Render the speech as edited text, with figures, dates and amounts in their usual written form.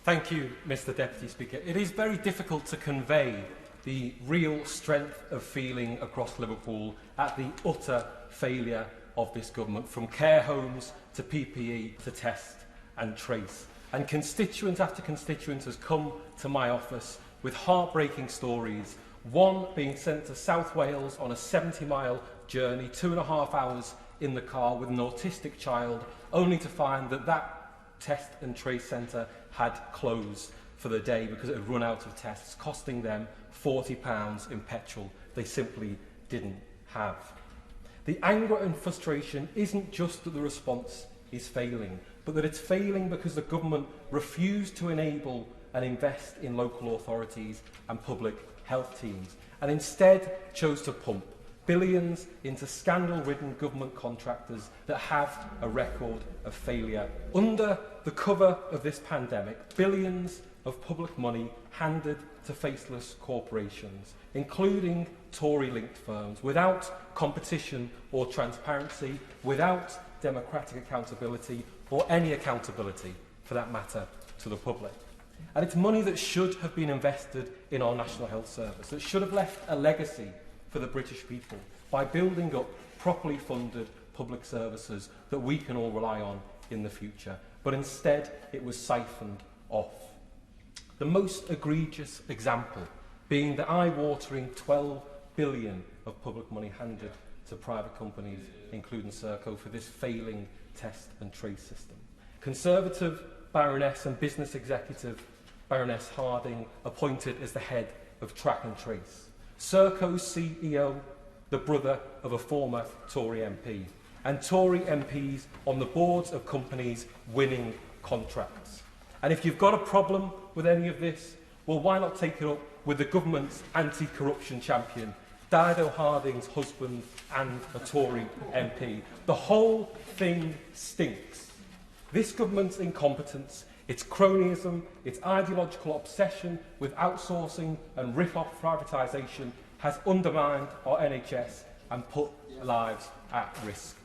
Thank you, Mr Deputy Speaker. It is very difficult to convey the real strength of feeling across Liverpool at the utter failure of this government, from care homes to PPE to test and trace. And constituent after constituent has come to my office with heartbreaking stories, one being sent to South Wales on a 70-mile journey, 2.5 hours in the car with an autistic child, only to find that that test and trace centre had closed for the day because it had run out of tests, costing them £40 in petrol they simply didn't have. The anger and frustration isn't just that the response is failing, but that it's failing because the government refused to enable and invest in local authorities and public health teams, and instead chose to pump billions into scandal-ridden government contractors that have a record of failure. Under the cover of this pandemic, billions of public money handed to faceless corporations, including Tory-linked firms, without competition or transparency, without democratic accountability, or any accountability, for that matter, to the public. And it's money that should have been invested in our National Health Service, that should have left a legacy for the British people by building up properly funded public services that we can all rely on in the future. But instead, it was siphoned off. The most egregious example being the eye-watering 12 billion of public money handed to private companies, including Serco, for this failing test and trace system. Conservative Baroness and business executive Baroness Harding appointed as the head of Track and Trace. Serco's CEO, the brother of a former Tory MP, and Tory MPs on the boards of companies winning contracts. And if you've got a problem with any of this, well, why not take it up with the government's anti-corruption champion, Dido Harding's husband and a Tory MP. The whole thing stinks. This government's incompetence, its cronyism, its ideological obsession with outsourcing and rip-off privatisation has undermined our NHS and put lives at risk.